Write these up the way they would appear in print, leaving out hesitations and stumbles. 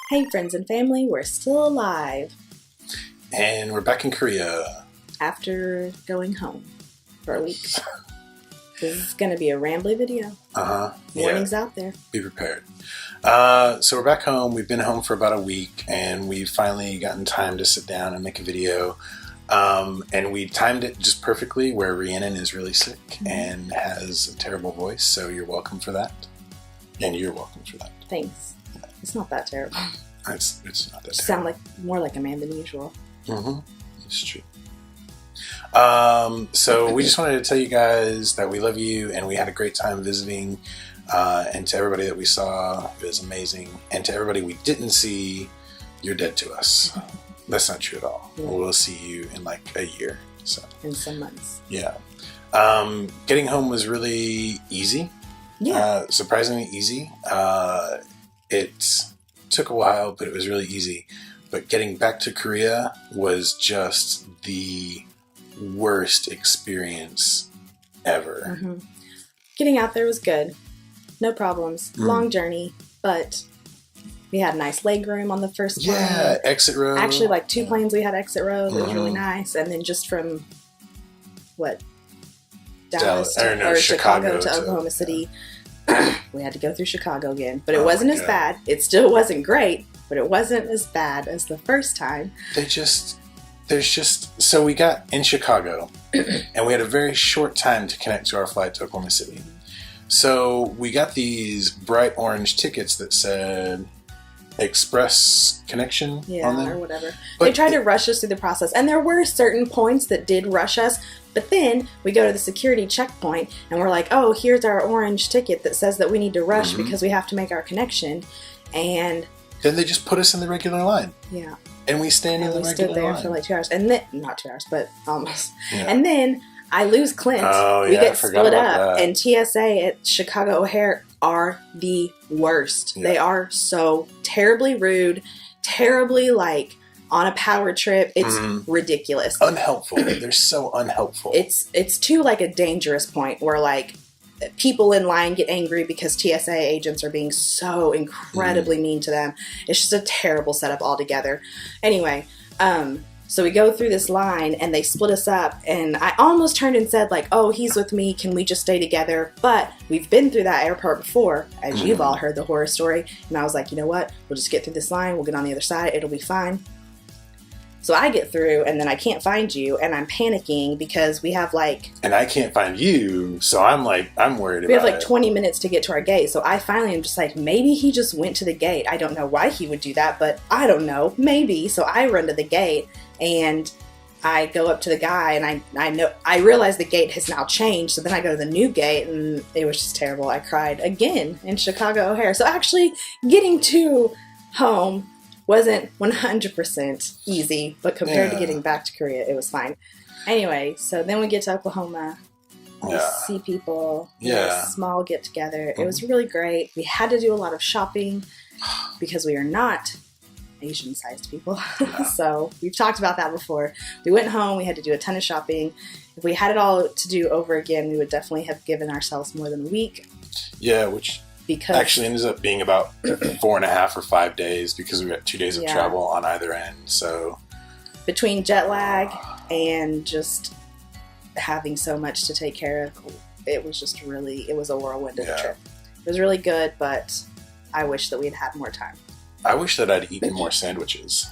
Hey friends and family, we're still alive And we're back in Korea. after going home for a week. This is going to be a rambly video. Warnings out there. Be prepared. So we're back home. We've been home for about a week, and we've finally gotten time to sit down and make a video. And we timed it just perfectly where Rhiannon is really sick and has a terrible voice, so you're welcome for that. And you're welcome for that. Thanks. It's not that terrible. It's not that terrible. Sound more like a man than usual. It's true. So we just wanted to tell you guys that we love you, and we had a great time visiting. And to everybody that we saw, it was amazing. And to everybody we didn't see, you're dead to us. That's not true at all. Yeah. We'll see you in like a year. So In some months. yeah. Getting home was really easy. Yeah. Surprisingly easy. It took a while, but it was really easy. But getting back to Korea was just the worst experience ever. Getting out there was good. No problems. Long journey, but we had nice leg room on the first plane. Yeah, exit row. Actually, like 2 planes, we had exit row. It was really nice. And then just from, Chicago to Oklahoma City, we had to go through Chicago again. But it wasn't as bad. It still wasn't great, but it wasn't as bad as the first time. So we got in Chicago, and we had a very short time to connect to our flight to Oklahoma City. So we got these bright orange tickets that said express connection on them. Or whatever. But they tried to rush us through the process, and there were certain points that did rush us, but then we go to the security checkpoint and we're like, oh, here's our orange ticket that says that we need to rush because we have to make our connection. And then they just put us in the regular line. Yeah. And we stand in the regular line. We stood there for like 2 hours. And then, not 2 hours, but almost. Yeah. And then I lose Clint. We get split up. And TSA at Chicago O'Hare are the worst. Yeah. They are so terribly rude, terribly on a power trip. It's ridiculous. Unhelpful. They're so unhelpful. It's to a dangerous point where people in line get angry because TSA agents are being so incredibly mean to them. It's just a terrible setup altogether. Anyway, so we go through this line and they split us up, and I almost turned and said oh, he's with me, can we just stay together? But we've been through that airport before, as you've all heard the horror story, and I was like, you know what, we'll just get through this line, we'll get on the other side, it'll be fine. So I get through, and then I can't find you, and I'm panicking because we have And I can't find you, so I'm worried about it. We have 20 minutes to get to our gate, so I finally am just maybe he just went to the gate. I don't know why he would do that, but I don't know, maybe. So I run to the gate, and I go up to the guy, and I realize the gate has now changed, so then I go to the new gate, and it was just terrible. I cried again in Chicago O'Hare. So actually getting to home wasn't 100% easy, but compared to getting back to Korea, it was fine. Anyway, so then we get to Oklahoma. We see people. A small get-together. It was really great. We had to do a lot of shopping because we are not Asian-sized people. So we've talked about that before. We went home. We had to do a ton of shopping. If we had it all to do over again, we would definitely have given ourselves more than a week. Yeah, which actually ends up being about 4.5 or 5 days because we got 2 days of travel on either end. So between jet lag and just having so much to take care of, it was just it was a whirlwind of a trip. It was really good, but I wish that we'd had more time. I wish that I'd eaten more sandwiches.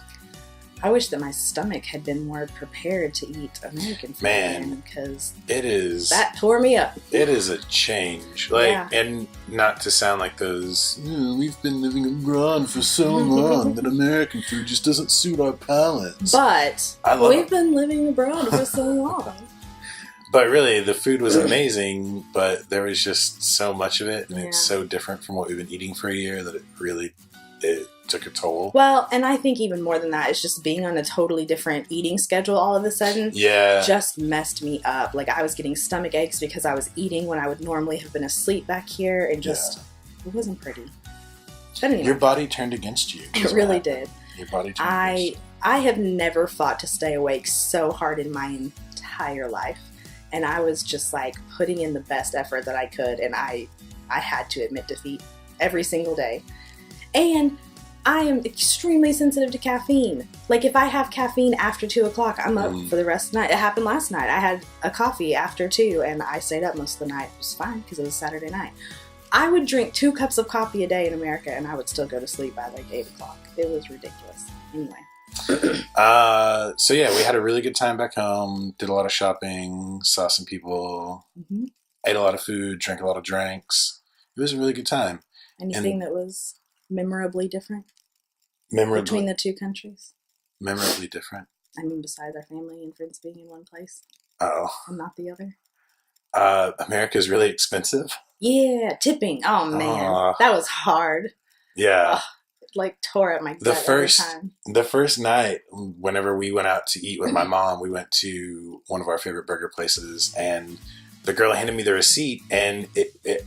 I wish that my stomach had been more prepared to eat American food. Man, because that tore me up. It is a change. And not to sound like those, we've been living abroad for so long that American food just doesn't suit our palates. But we've been living abroad for so long. But really, the food was amazing, but there was just so much of it, and it's so different from what we've been eating for a year that it took a toll. Well, and I think even more than that, it's just being on a totally different eating schedule all of a sudden. Just messed me up. I was getting stomach aches because I was eating when I would normally have been asleep back here, and it wasn't pretty. But anyway, your body turned against you. It really did. Your body turned against you. I have never fought to stay awake so hard in my entire life. And I was just putting in the best effort that I could, and I had to admit defeat every single day. And I am extremely sensitive to caffeine. Like, if I have caffeine after 2 o'clock, I'm up for the rest of the night. It happened last night. I had a coffee after 2, and I stayed up most of the night. It was fine, because it was Saturday night. I would drink 2 cups of coffee a day in America, and I would still go to sleep by, like, 8 o'clock. It was ridiculous. Anyway. So, yeah, we had a really good time back home. Did a lot of shopping. Saw some people. Ate a lot of food. Drank a lot of drinks. It was a really good time. Anything that was memorably different? Between the 2 countries? Memorably different? I mean, besides our family and friends being in one place. Oh. And not the other. America's really expensive. Yeah, tipping. Oh, man. That was hard. Yeah. It, like, tore at my gut every time. The first night, whenever we went out to eat with my mom, we went to one of our favorite burger places, and the girl handed me the receipt, and it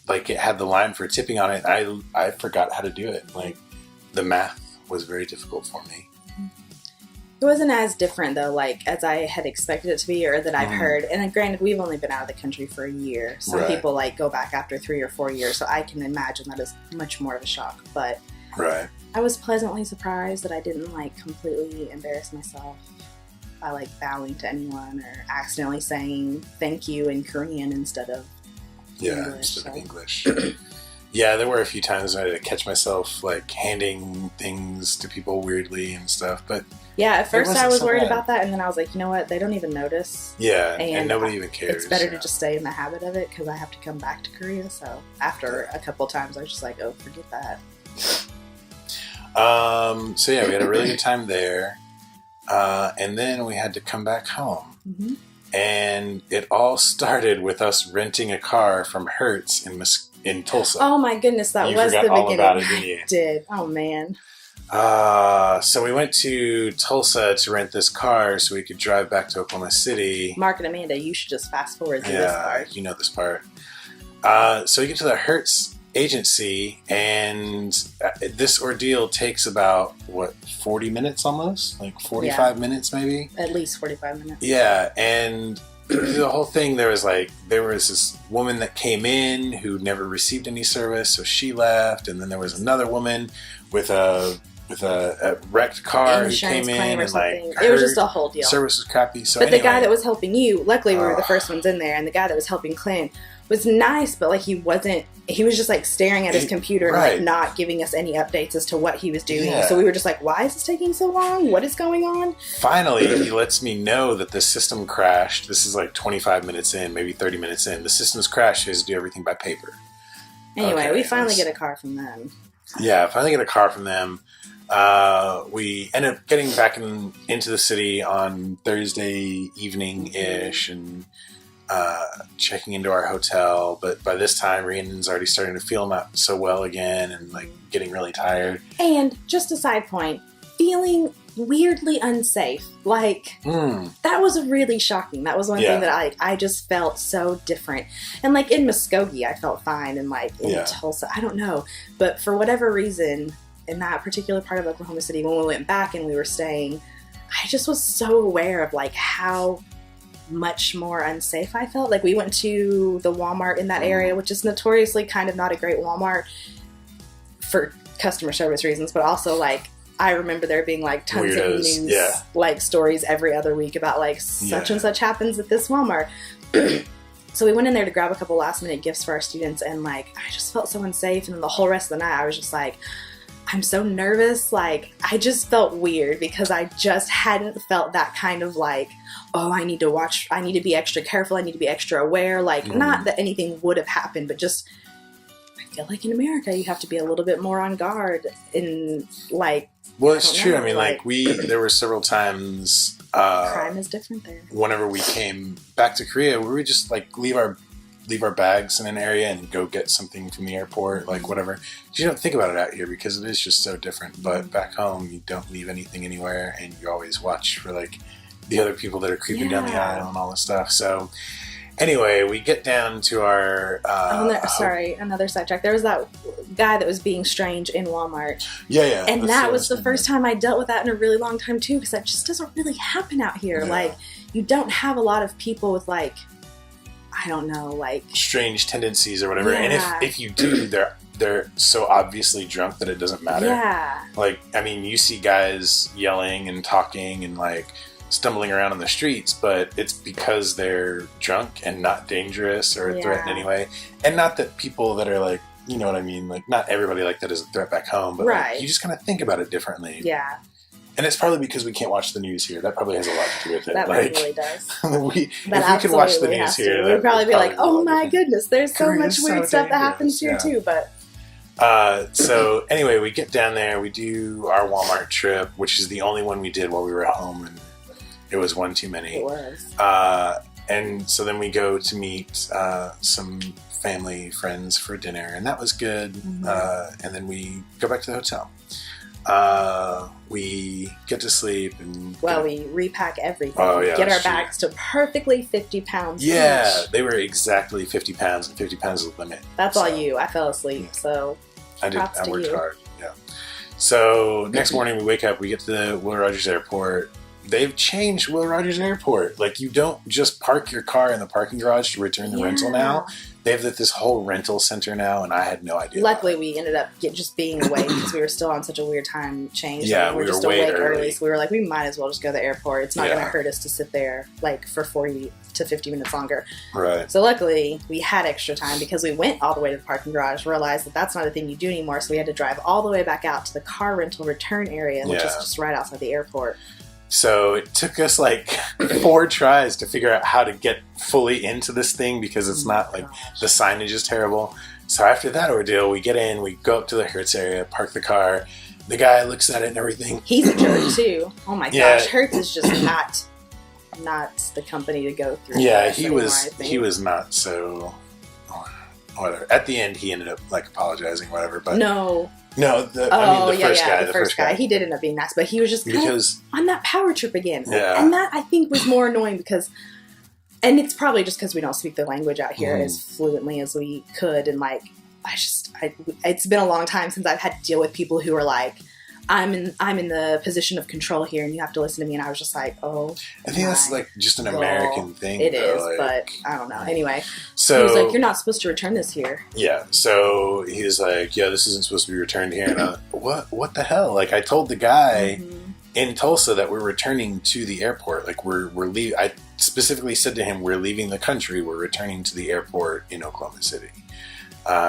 had the line for tipping on it. I forgot how to do it. Like, the math was very difficult for me. It wasn't as different, though, like, as I had expected it to be, or that I've heard. And then, granted, we've only been out of the country for a year. Some people, like, go back after 3 or 4 years, so I can imagine that is much more of a shock. But I was pleasantly surprised that I didn't, like, completely embarrass myself by, like, bowing to anyone or accidentally saying thank you in Korean instead of English. Yeah, there were a few times I had to catch myself, like, handing things to people weirdly and stuff, but... Yeah, at first I was worried about that, and then I was like, you know what, they don't even notice. Yeah, and nobody even cares. It's better to just stay in the habit of it, because I have to come back to Korea, so after a couple times I was just like, oh, forget that. So yeah, we had a really good time there, and then we had to come back home. And it all started with us renting a car from Hertz in Tulsa. Oh my goodness, that was the beginning. About it, didn't you? I did. Oh man. So we went to Tulsa to rent this car so we could drive back to Oklahoma City. Mark and Amanda, you should just fast forward to this part. Yeah, you know this part. So we get to the Hertz agency, and this ordeal takes about, 40 minutes almost? Like 45 minutes maybe? At least 45 minutes. Yeah, and the whole thing, there was this woman that came in who never received any service, so she left, and then there was another woman with a wrecked car who came in, and like it was just a whole deal. Service was crappy. So but the guy that was helping you, luckily we were the first ones in there, and the guy that was helping Clint was nice, but like he was just like staring at his computer and like not giving us any updates as to what he was doing. So we were just like, why is this taking so long? What is going on? Finally, he lets me know that the system crashed. This is like 25 minutes in, maybe 30 minutes in. The system's crashed. He has to do everything by paper. Anyway, we finally get a car from them. Yeah, finally get a car from them. We ended up getting back into the city on Thursday evening-ish and checking into our hotel. But by this time, Rhiannon's already starting to feel not so well again and like getting really tired. And just a side point, feeling weirdly unsafe. Like, that was really shocking. That was one thing that I just felt so different. And like in Muskogee, I felt fine. And like in Tulsa, I don't know. But for whatever reason, in that particular part of Oklahoma City, when we went back and we were staying, I just was so aware of like how much more unsafe I felt. Like we went to the Walmart in that area, which is notoriously kind of not a great Walmart for customer service reasons, but also like I remember there being like tons of news like stories every other week about like such and such happens at this Walmart. So we went in there to grab a couple last minute gifts for our students, and like I just felt so unsafe, and then the whole rest of the night I was just like, I'm so nervous. Like, I just felt weird because I just hadn't felt that kind of like, oh, I need to be extra careful. I need to be extra aware. Like, not that anything would have happened, but just, I feel like in America, you have to be a little bit more on guard in like, well, it's true. I mean, like there were several times, crime is different there. Whenever we came back to Korea, we would just like leave our bags in an area and go get something from the airport, like whatever. You don't think about it out here because it is just so different. But back home, you don't leave anything anywhere, and you always watch for like the other people that are creeping down the aisle and all this stuff. So anyway, we get down to our... another sidetrack. There was that guy that was being strange in Walmart. Yeah. And that was the first time I dealt with that in a really long time too, because that just doesn't really happen out here. Yeah. Like, you don't have a lot of people with like, I don't know, like... strange tendencies or whatever. Yeah. And if you do, they're they're so obviously drunk that it doesn't matter. Yeah. Like, I mean, you see guys yelling and talking and like stumbling around on the streets, but it's because they're drunk and not dangerous or a threat in any way. And not that people that are like, you know what I mean? Like, not everybody like that is a threat back home, but like, you just kind of think about it differently. Yeah. And it's probably because we can't watch the news here. That probably has a lot to do with it. That like, really does. if we could watch the news here, we'd probably be like, oh my goodness, there's so much weird stuff that happens here too. But so anyway, we get down there, we do our Walmart trip, which is the only one we did while we were at home, and it was one too many. It was. And so then we go to meet some family friends for dinner, and that was good. Mm-hmm. And then we go back to the hotel. We get to sleep and we repack everything. Get our bags to perfectly 50 pounds. Yeah, each. they were exactly 50 pounds, and 50 pounds is the limit. That's all you. I fell asleep, so I worked hard. Yeah. So next morning we wake up, we get to the Will Rogers Airport. They've changed Will Rogers Airport. Like, you don't just park your car in the parking garage to return the rental now. They have this whole rental center now, and I had no idea. Luckily, we ended up just being awake because we were still on such a weird time change. Yeah, we were just way awake early. So we were like, we might as well just go to the airport. It's not going to hurt us to sit there like for 40 to 50 minutes longer. Right. So luckily, we had extra time because we went all the way to the parking garage, realized that that's not a thing you do anymore. So we had to drive all the way back out to the car rental return area, which is just right outside the airport. So it took us like 4 tries to figure out how to get fully into this thing because it's not like the signage is terrible. So after that ordeal, we get in, we go up to the Hertz area, park the car. The guy looks at it and everything. He's a jerk too. Oh my gosh, Hertz is just not the company to go through. Yeah, he was not so. Whatever. At the end, he ended up like apologizing, whatever. But the first guy. He did end up being nice, but he was just on that power trip again. Yeah. And that I think was more annoying because, and it's probably just because we don't speak the language out here as fluently as we could, and like it's been a long time since I've had to deal with people who are like, I'm in the position of control here, and you have to listen to me. And I was just like, oh. I think that's like just an American thing. It is, like, but I don't know. Anyway, so he was like, "You're not supposed to return this here." Yeah. So he was like, "Yeah, this isn't supposed to be returned here." And I'm like, what the hell? Like, I told the guy in Tulsa that we're returning to the airport. Like, we're leaving. I specifically said to him, "We're leaving the country. We're returning to the airport in Oklahoma City."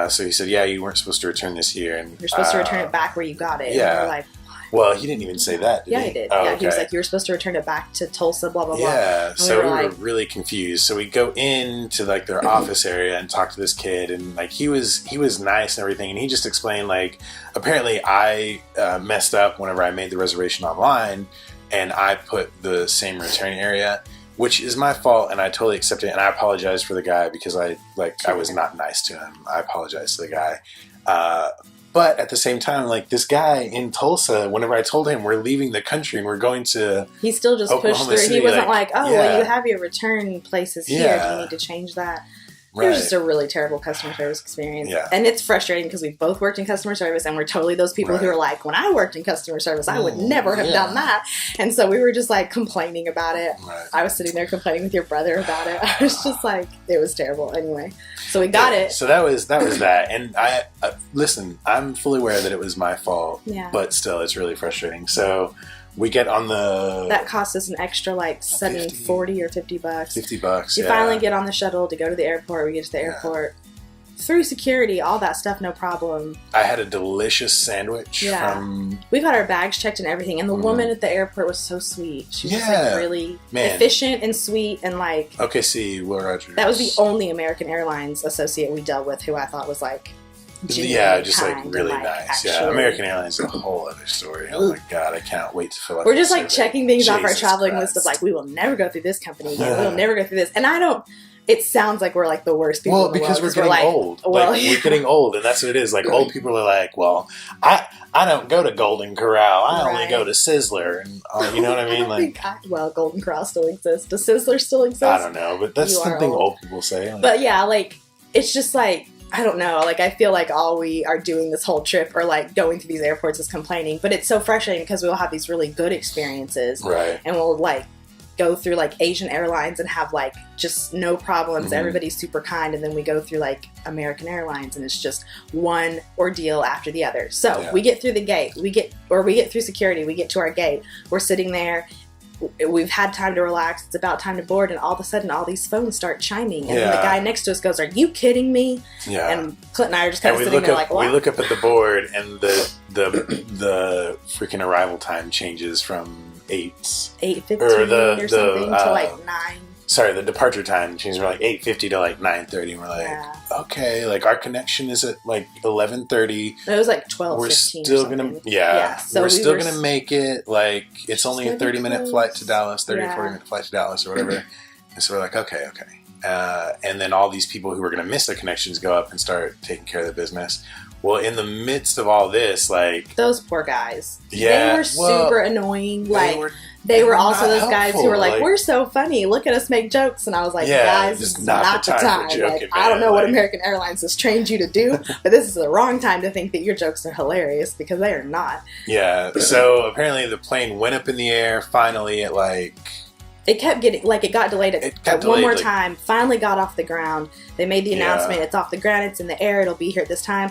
So he said, "Yeah, you weren't supposed to return this here, and you're supposed to return it back where you got it." Yeah. And we're like, well, he didn't even say that, did he? Yeah, he did. Oh, yeah, okay. He was like, "You were supposed to return it back to Tulsa." Blah blah blah. Yeah, so we were like, really confused. So we go into like their office area and talk to this kid, and like he was nice and everything, and he just explained like apparently I messed up whenever I made the reservation online, and I put the same return area, which is my fault, and I totally accept it, and I apologize for the guy because I was not nice to him. I apologize to the guy. But at the same time, like this guy in Tulsa, whenever I told him we're leaving the country and we're going to he still just Oklahoma pushed through. City, he wasn't like, oh, well, you have your return places here. Do you need to change that? Right. It was just a really terrible customer service experience. Yeah. And it's frustrating because we both worked in customer service and we're totally those people who are like, when I worked in customer service, I would never have done that. And so we were just like complaining about it. Right. I was sitting there complaining with your brother about it. I was just like, it was terrible. Anyway, so we got it. So that was that. And I listen, I'm fully aware that it was my fault, but still it's really frustrating. So we get on the... That cost us an extra like $40 or $50. $50, We finally get on the shuttle to go to the airport. We get to the airport. Through security, all that stuff, no problem. I had a delicious sandwich from... We got our bags checked and everything. And the woman at the airport was so sweet. She was like really efficient and sweet and like... OKC, Will Rogers. That was the only American Airlines associate we dealt with who I thought was like... just like really nice. Actually, American Airlines is a whole other story. Oh my god, I can't wait to fill out. We're just like checking things off our traveling list of like, we will never go through this company again. We will never go through this. And I don't. It sounds like we're like the worst people. Well, because we're getting old. Well, like, we're getting old, and that's what it is. Like old people are like, well, I don't go to Golden Corral. I only go to Sizzler, and you know what I mean. Like, Golden Corral still exists. Does Sizzler still exist? I don't know, but that's something old people say. Like, but yeah, like it's just like. I don't know. Like, I feel like all we are doing this whole trip or, like, going to these airports is complaining. But it's so frustrating because we'll have these really good experiences. Right. And we'll, like, go through like Asian Airlines and have like just no problems. Everybody's super kind. And then we go through like American Airlines and it's just one ordeal after the other. So we get through the gate, we get through security, we get to our gate, we're sitting there, we've had time to relax, it's about time to board, and all of a sudden all these phones start chiming, and then the guy next to us goes, "Are you kidding me?" And Clint and I are just kind of sitting there like, what? We look up at the board and the freaking arrival time changes from 8:15 or something to like 9. Sorry, the departure time changed from like 8:50 to like 9:30, and we're like, okay, like our connection is at like 11:30. It was like 12:15. We're still gonna, so we're still gonna make it. Like it's only a 30-minute flight to Dallas, 40-minute flight to Dallas, or whatever. And so we're like, okay. And then all these people who were gonna miss their connections go up and start taking care of the business. Well, in the midst of all this, like those poor guys, they were super annoying. They were also those guys who were like, "We're so funny. Look at us make jokes." And I was like, "Guys, this is not the time. Like, I don't know what American Airlines has trained you to do, but this is the wrong time to think that your jokes are hilarious, because they are not." Yeah. So apparently the plane went up in the air. Finally, it kept getting, like, it got delayed one more time. Finally got off the ground. They made the announcement. It's off the ground. It's in the air. It'll be here at this time.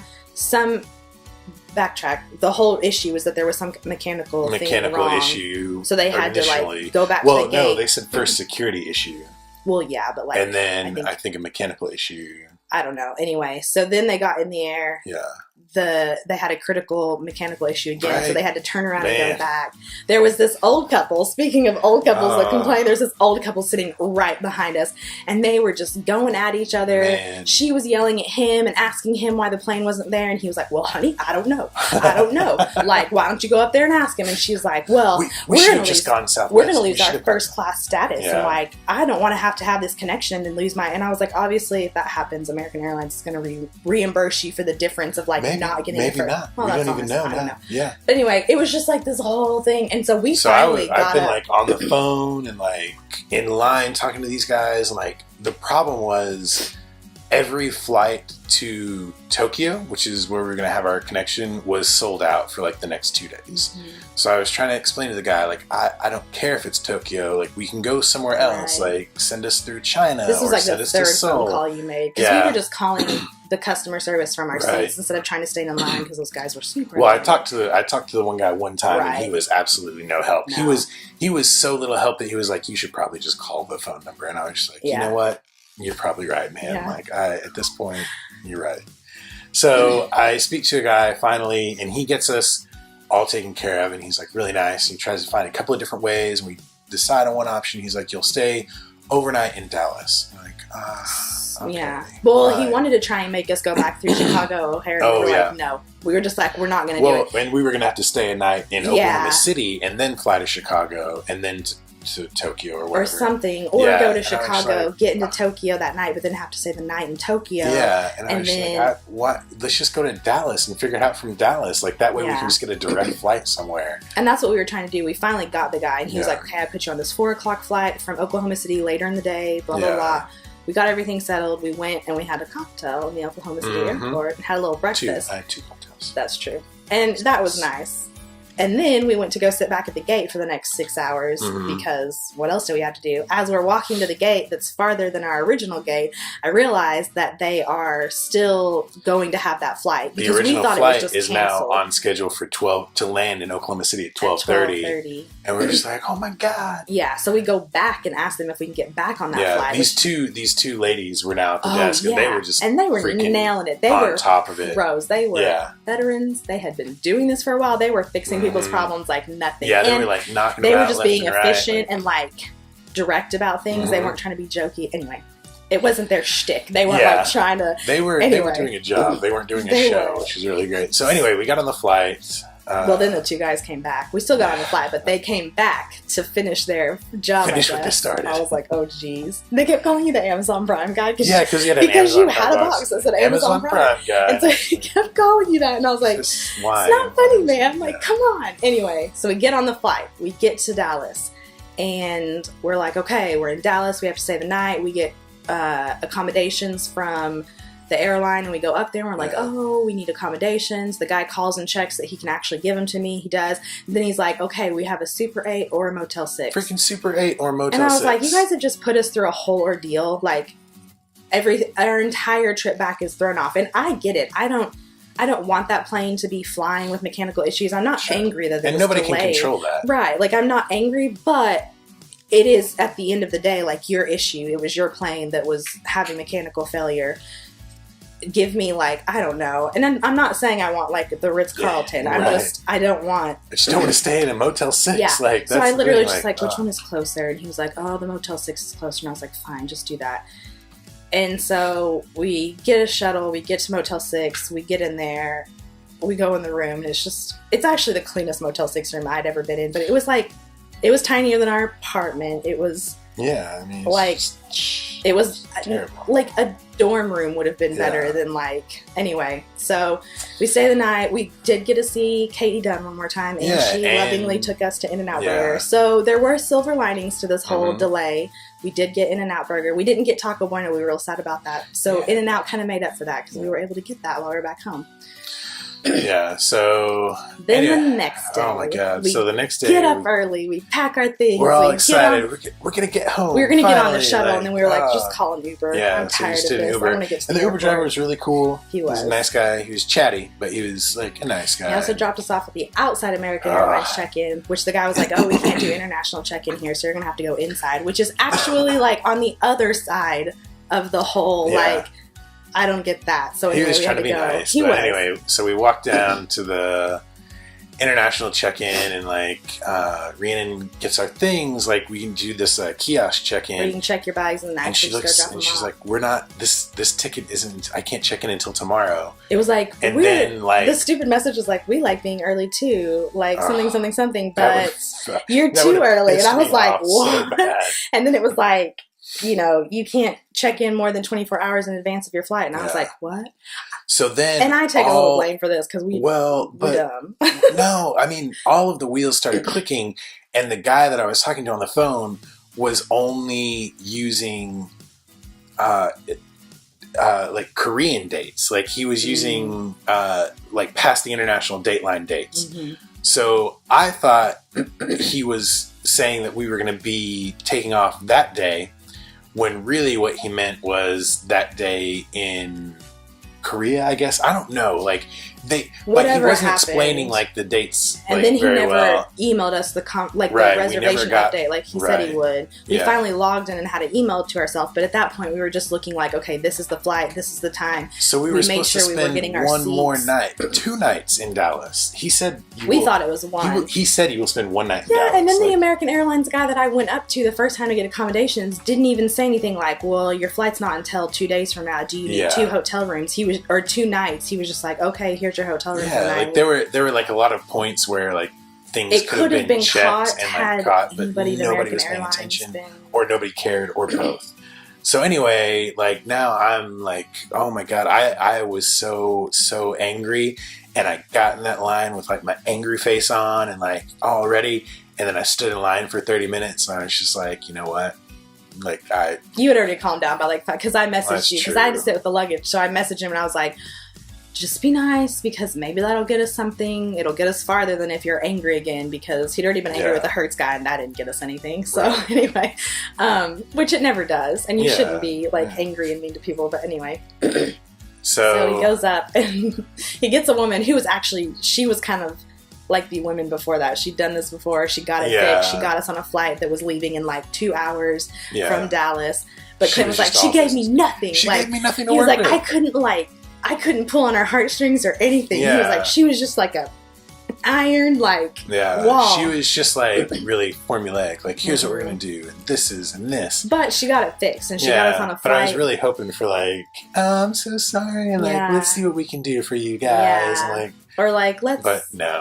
Backtrack. The whole issue was that there was some mechanical thing wrong. Issue. So they had to like go back to the gate. Well, no, they said first security issue. Well, yeah, but like, and then I think a mechanical issue. I don't know. Anyway, so then they got in the air. Yeah. They had a critical mechanical issue again, so they had to turn around and go back. There was this old couple, speaking of old couples that complain, there's this old couple sitting right behind us, and they were just going at each other. Man. She was yelling at him and asking him why the plane wasn't there, and he was like, "Well, honey, I don't know. Like, why don't you go up there and ask him?" And she's like, "Well, we're going to lose our first class status, and like, I don't want to have this connection and lose my..." And I was like, obviously, if that happens, American Airlines is going to reimburse you for the difference of like not getting it. Maybe not. Well, we don't even know. I don't know. Yeah. But anyway, it was just like this whole thing, and so we finally got I've been like on the phone and like in line talking to these guys, and like the problem was every flight to Tokyo, which is where we're going to have our connection, was sold out for like the next 2 days. So I was trying to explain to the guy, like, I don't care if it's Tokyo, like we can go somewhere else, like send us through China. This was like the third phone call you made, because we were just calling the customer service from our seats instead of trying to stay in line, because those guys were super. Well, I talked to the one guy one time, and he was absolutely no help. No. He was so little help that he was like, "You should probably just call the phone number." And I was just like, you know what? You're probably right, man. Yeah. Like, at this point, you're right. So I speak to a guy finally, and he gets us all taken care of, and he's like really nice. He tries to find a couple of different ways, and we decide on one option. He's like, "You'll stay overnight in Dallas." I'm like, okay, yeah. Well, he wanted to try and make us go back through Chicago, O'Hare. And we were like, no. We were just like, we're not going to do it. And we were going to have to stay a night in Oklahoma City, and then fly to Chicago, and then to Tokyo or whatever. Or something. Or go to Chicago, like, get into Tokyo that night, but then have to stay the night in Tokyo. Yeah. And I was like, what? Let's just go to Dallas and figure it out from Dallas. Like, that way we can just get a direct flight somewhere. And that's what we were trying to do. We finally got the guy, and he was like, okay, I put you on this 4 o'clock flight from Oklahoma City later in the day, blah, blah, blah. We got everything settled. We went and we had a cocktail in the Oklahoma City airport and had a little breakfast. I had 2 cocktails. That's true. And that was nice. And then we went to go sit back at the gate for the next 6 hours, because what else do we have to do? As we're walking to the gate that's farther than our original gate, I realized that they are still going to have that flight. The original flight is now on schedule for 12 to land in Oklahoma City at 12:30. And we're just like, oh my God. Yeah, so we go back and ask them if we can get back on that flight. These two ladies were now at the desk, and they were just nailing it. They were top of it. Pros. They were veterans. They had been doing this for a while. They were fixing people's problems like nothing. Yeah, they were like knocking them out. They were just being efficient and like direct about things. They weren't trying to be jokey. Anyway, it wasn't their shtick. They weren't like trying to. They were doing a job. They weren't doing a show, which is really great. So anyway, we got on the flight. Well, then the 2 guys came back. We still got on the flight, but they came back to finish their job. Finish what they started. I was like, oh, geez. They kept calling you the Amazon Prime guy. Yeah, because you had an Amazon Prime had a box that said Amazon Prime guy. And so he kept calling you that. And I was like, it's not funny, man. I'm like, come on. Anyway, so we get on the flight. We get to Dallas. And we're like, okay, we're in Dallas. We have to stay the night. We get accommodations from the airline, and we go up there and we're like, oh, we need accommodations. The guy calls and checks that he can actually give them to me. He does. And then he's like, okay, we have a Super 8 or a Motel 6. Freaking Super 8 or Motel 6. And I was like, you guys have just put us through a whole ordeal. Like, our entire trip back is thrown off. And I get it. I don't want that plane to be flying with mechanical issues. I'm not angry that it was nobody delayed. can control that. Right. Like, I'm not angry, but it is, at the end of the day, like, your issue. It was your plane that was having mechanical failure. Give me, like, I don't know. And I'm not saying I want, like, the Ritz-Carlton. Yeah, I don't want. I just don't want to stay in a Motel 6. Yeah. Like, that's so I literally thing, just like, which one is closer? And he was like, oh, the Motel 6 is closer. And I was like, fine, just do that. And so we get a shuttle. We get to Motel 6. We get in there. We go in the room. And it's actually the cleanest Motel 6 room I'd ever been in. But it was tinier than our apartment. It was, yeah, I mean, like, it was terrible. Like a dorm room would have been better than, like, anyway. So we stay the night. We did get to see Katie Dunn one more time, and she lovingly took us to In-N-Out Burger. So there were silver linings to this whole delay. We did get In-N-Out Burger. We didn't get Taco Bueno. We were real sad about that. So In-N-Out kind of made up for that because we were able to get that while we were back home. Yeah, so then the next day, oh my god! So the next day, get up early. We pack our things. We're all excited. We're gonna get home. We were gonna get on the shuttle, and then we were like, just call an Uber. Yeah, I'm tired of this. Uber. I want to get to and the Uber driver was really cool. He was a nice guy. He was chatty, but he was like a nice guy. He also dropped us off at the outside American Airlines check-in, which the guy was like, oh, we can't do international check-in here, so you're gonna have to go inside, which is actually like on the other side of the whole like. I don't get that. So anyway, he was we trying had to be nice. He was. Anyway, so we walked down to the international check-in, and like Rhiannon gets our things. Like, we can do this kiosk check-in. Where you can check your bags and actually just go drop them off. She's like, "We're not. This ticket isn't. I can't check in until tomorrow." It was like, and then like the stupid message was like, "We like being early too, like something, but you're too early." And I was like, "What?" So and then it was like, you know, you can't check in more than 24 hours in advance of your flight. And I was like, what? So then... And I take a little blame for this because we're dumb. No, I mean, all of the wheels started clicking, and the guy that I was talking to on the phone was only using like Korean dates. Like, he was using like past the international dateline dates. Mm-hmm. So I thought he was saying that we were going to be taking off that day, when really what he meant was that day in Korea, I guess. I don't know. Like, he wasn't explaining like the dates. And like, then he very never emailed us the reservation update like he said he would. We finally logged in and had it emailed to ourselves, but at that point we were just looking like, okay, this is the flight, this is the time. So we made sure we were getting our one seats. More night, 2 nights in Dallas. He said we thought it was one. He said he will spend 1 night in Dallas. Yeah, and then the American Airlines guy that I went up to the first time to get accommodations didn't even say anything like, well, your flight's not until 2 days from now. Do you need 2 hotel rooms? Or 2 nights. He was just like, okay, here's your hotel room. Yeah, like there were like a lot of points where like things could have been checked and caught, but nobody was paying attention, or nobody cared, or both. So anyway, like now I'm like, oh my god, I was so angry, and I got in that line with like my angry face on and like all ready, and then I stood in line for 30 minutes, and I was just like, you know what? Like you had already calmed down by like 5, because I messaged you because I had to sit with the luggage, so I messaged him and I was like, just be nice, because maybe that'll get us something. It'll get us farther than if you're angry again, because he'd already been angry with the Hertz guy and that didn't get us anything. So anyway, which it never does, and you shouldn't be like angry and mean to people, but anyway. So he goes up and he gets a woman who was actually, she was kind of like the women before that. She'd done this before. She got it fixed. She got us on a flight that was leaving in like 2 hours from Dallas. But Clint was like, she gave me nothing. She gave me nothing to work with. He was like, I couldn't pull on her heartstrings or anything. Yeah. He was like, she was just like a iron wall. She was just like really formulaic. Like, here's what we're gonna do, and this is, and this. But she got it fixed, and she got us on a flight. But I was really hoping for like, oh, I'm so sorry, and like, let's see what we can do for you guys, and like. Or like, let's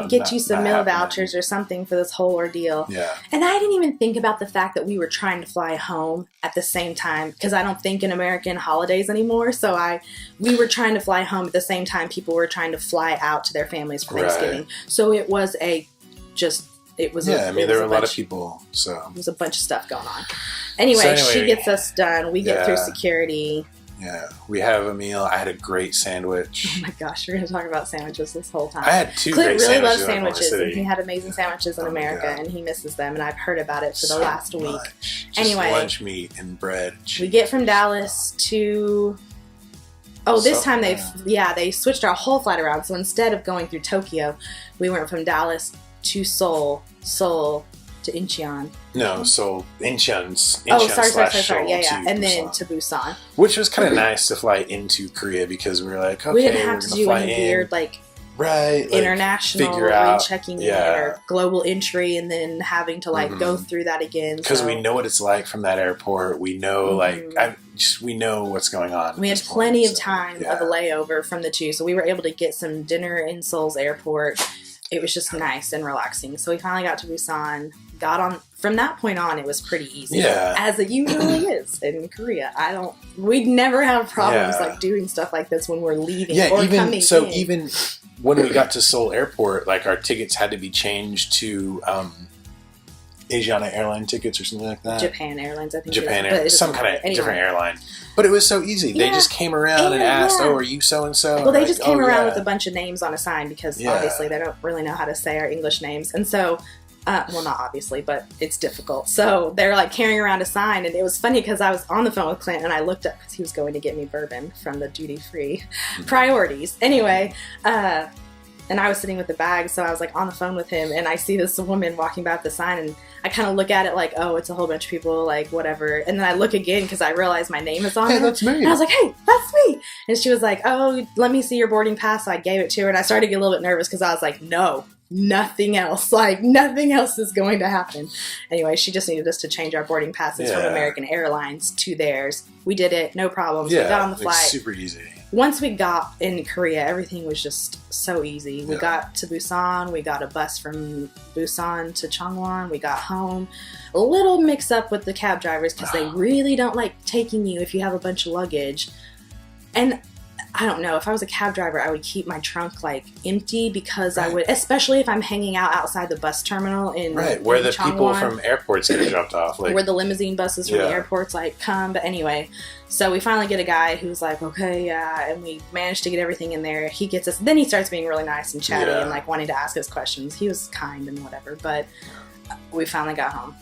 get you some meal vouchers or something for this whole ordeal. Yeah. And I didn't even think about the fact that we were trying to fly home at the same time, because I don't think in American holidays anymore. So we were trying to fly home at the same time people were trying to fly out to their families for Thanksgiving. So it was there were a lot of people. So there was a bunch of stuff going on. Anyway, she gets us done. We get through security. Yeah, we have a meal. I had a great sandwich. Oh my gosh, we're going to talk about sandwiches this whole time. I had two Clint great really loves sandwiches in Oklahoma sandwiches, and City. he had amazing sandwiches in America, and he misses them, and I've heard about it for the last week. Much. Just Anyway, lunch meat and bread. We get from Dallas to... Oh, this time they switched our whole flight around. So instead of going through Tokyo, we went from Dallas to Seoul to Incheon. No, Seoul, Incheon Sorry. Yeah. And then Busan. to Busan. Which was kind of nice to fly into Korea because we were like, okay, we didn't have we're to going to do fly any in. weird, like international figure out, rechecking in or global entry and then having to go through that again. Because we know what it's like from that airport. We know we know what's going on. We had plenty of time of a layover from the two, so we were able to get some dinner in Seoul's airport. It was just nice and relaxing. So we finally got to Busan. Got on from that point on. It was pretty easy, as it usually is in Korea. We'd never have problems doing stuff like this when we're leaving or coming in. Even when we got to Seoul Airport, our tickets had to be changed to Asiana airline tickets or something like that. Japan Airlines, I think. Japan Airlines, some kind of different airline. But it was so easy. They just came around and asked, "Oh, are you so and so?" Well, they just came around with a bunch of names on a sign because obviously they don't really know how to say our English names, and so. Well, not obviously, but it's difficult. So they're carrying around a sign, and it was funny because I was on the phone with Clint, and I looked up because he was going to get me bourbon from the duty-free priorities. Anyway, and I was sitting with the bag, so I was on the phone with him, and I see this woman walking by with the sign, and I kind of look at it oh, it's a whole bunch of people, whatever. And then I look again because I realize my name is on it. Hey, that's me. And I was like, hey, that's me. And she was like, oh, let me see your boarding pass. So I gave it to her, and I started to get a little bit nervous because I was like, no. Nothing else. Nothing else is going to happen. Anyway, she just needed us to change our boarding passes from American Airlines to theirs. We did it. No problems. We got on the flight. Super easy. Once we got in Korea, everything was just so easy. We got to Busan. We got a bus from Busan to Changwon. We got home. A little mix up with the cab drivers because they really don't like taking you if you have a bunch of luggage. And I don't know. If I was a cab driver, I would keep my trunk empty because I would, especially if I'm hanging out outside the bus terminal in where the people from airports get dropped off, where the limousine buses from the airports come. But anyway, so we finally get a guy who's okay, and we managed to get everything in there. He gets us. Then he starts being really nice and chatty and wanting to ask us questions. He was kind and whatever, but we finally got home.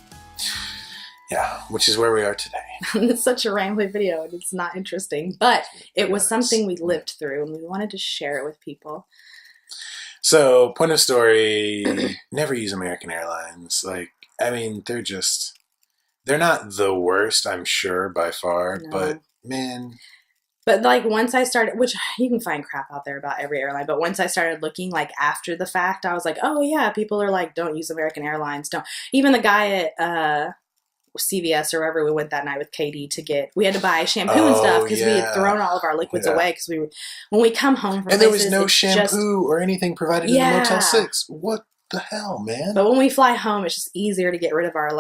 Yeah, which is where we are today. It's such a rambling video, and it's not interesting, but it was something we lived through, and we wanted to share it with people. So, point of story, never use American Airlines. They're not the worst, I'm sure, by far, but man. But once I started, which you can find crap out there about every airline, but once I started looking after the fact, I was oh yeah, people are don't use American Airlines, don't. Even the guy at CVS or wherever we went that night with Katie we had to buy shampoo and stuff because we had thrown all of our liquids away because when we come home from and there was no shampoo or anything provided in the Motel 6. What the hell, man? But when we fly home, it's just easier to get rid of our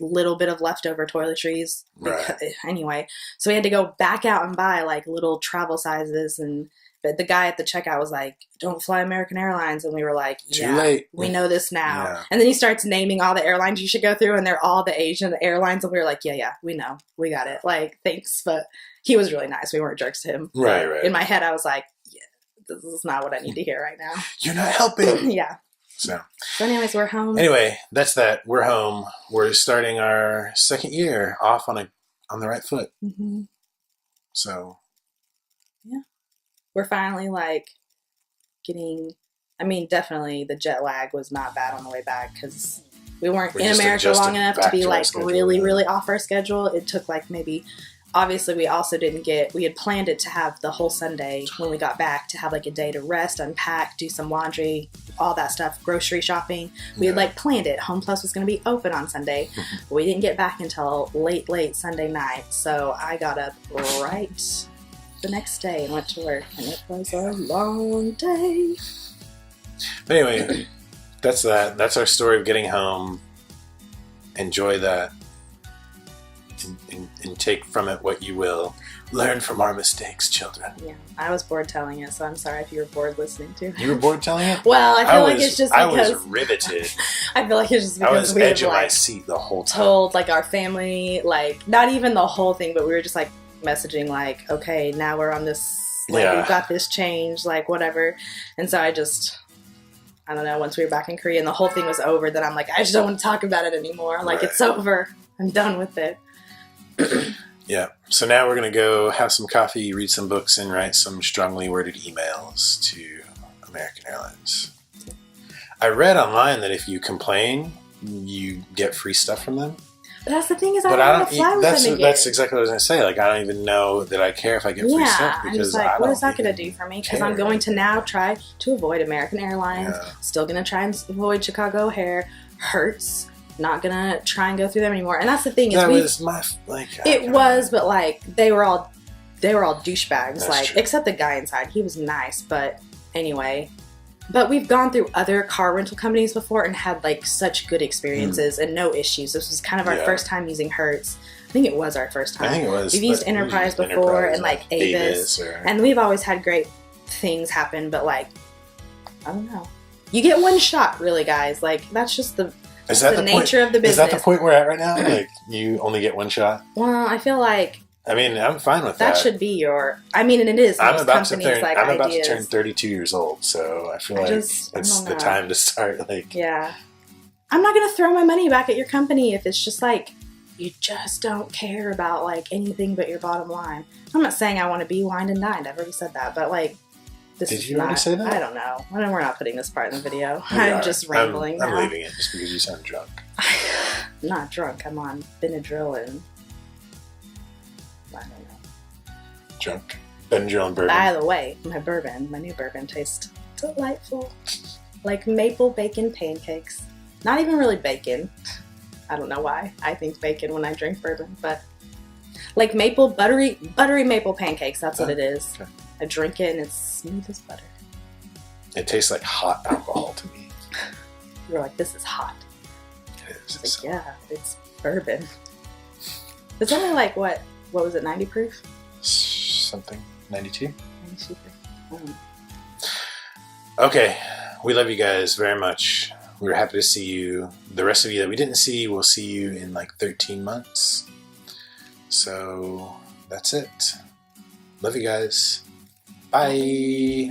little bit of leftover toiletries. Anyway, so we had to go back out and buy little travel sizes but the guy at the checkout was don't fly American Airlines. And we were too late. We know this now. Yeah. And then he starts naming all the airlines you should go through, and they're all the Asian airlines. And we were yeah, we know. We got it. Thanks. But he was really nice. We weren't jerks to him. Right. In my head, I was this is not what I need to hear right now. You're not helping. Yeah. So anyways, we're home. Anyway, that's that. We're home. We're starting our second year off on the right foot. Mm-hmm. So. Yeah. We're finally getting, definitely the jet lag was not bad on the way back because we weren't in America long enough to be really, really off our schedule. It took maybe, obviously we also we had planned it to have the whole Sunday when we got back to have a day to rest, unpack, do some laundry, all that stuff, grocery shopping. We had planned it. Home Plus was going to be open on Sunday. But we didn't get back until late Sunday night. So I got up right the next day and went to work, and it was a long day. But anyway, that's that. That's our story of getting home. Enjoy that and take from it what you will. Learn from our mistakes, children. Yeah, I was bored telling it, so I'm sorry if you were bored listening to it. You were bored telling it? Well, I feel it's just because... I was riveted. I feel it's just because we edge of my seat the whole time. Told our family, not even the whole thing, but we were just messaging like, okay, now we're on this, like, we've got this change, like, whatever. And so I don't know, once we were back in Korea and the whole thing was over, then I'm like, I just don't want to talk about it anymore. Like, it's over. I'm done with it. Yeah. So now we're going to go have some coffee, read some books, and write some strongly worded emails to American Airlines. I read online that if you complain, you get free stuff from them. But that's the thing is, I don't want to fly with them again. That's exactly what I was going to say. Like, I don't even know that I care if I get free stuff. Because I'm just like, what is that going to do for me? Because I'm going to now try to avoid American Airlines. Yeah. Still going to try and avoid Chicago O'Hare. Hertz. Not going to try and go through them anymore. And that's the thing is, that was my it was, but like they were all douchebags. That's like true. Except the guy inside, he was nice. But anyway. But we've gone through other car rental companies before and had like such good experiences and no issues. This was kind of our first time using Hertz. I think it was our first time. I think it was. We've used Enterprise before and like Avis. And we've always had great things happen. But like, I don't know. You get one shot, really, guys. Like, that's just the nature of the business. Is that the point we're at right now? Like, you only get one shot? Well, I feel like... I mean, I'm fine with that. That should be your... I mean, and it is. I'm about to turn 32 years old, so I feel like it's the time to start, like... Yeah. I'm not going to throw my money back at your company if it's just like, you just don't care about, like, anything but your bottom line. I'm not saying I want to be wined and dined. I've already said that, but, like... Did you already say that? I don't know. We're not putting this part in the video. I'm just rambling now. I'm leaving it just because you sound drunk. I'm not drunk. I'm on Benadryl and... I don't know. Drunk. Benadryl and bourbon. By the way, my new bourbon tastes delightful. Like maple bacon pancakes. Not even really bacon. I don't know why I think bacon when I drink bourbon, but like buttery maple pancakes. That's what it is. Okay. I drink it and it's smooth as butter. It tastes like hot alcohol to me. You're like, this is hot. It is. Like, yeah, it's bourbon. It's only like, what was it, 90 proof? Something. 92? 92 proof. Okay. We love you guys very much. We were happy to see you. The rest of you that we didn't see, we'll see you in like 13 months. So that's it. Love you guys. Bye.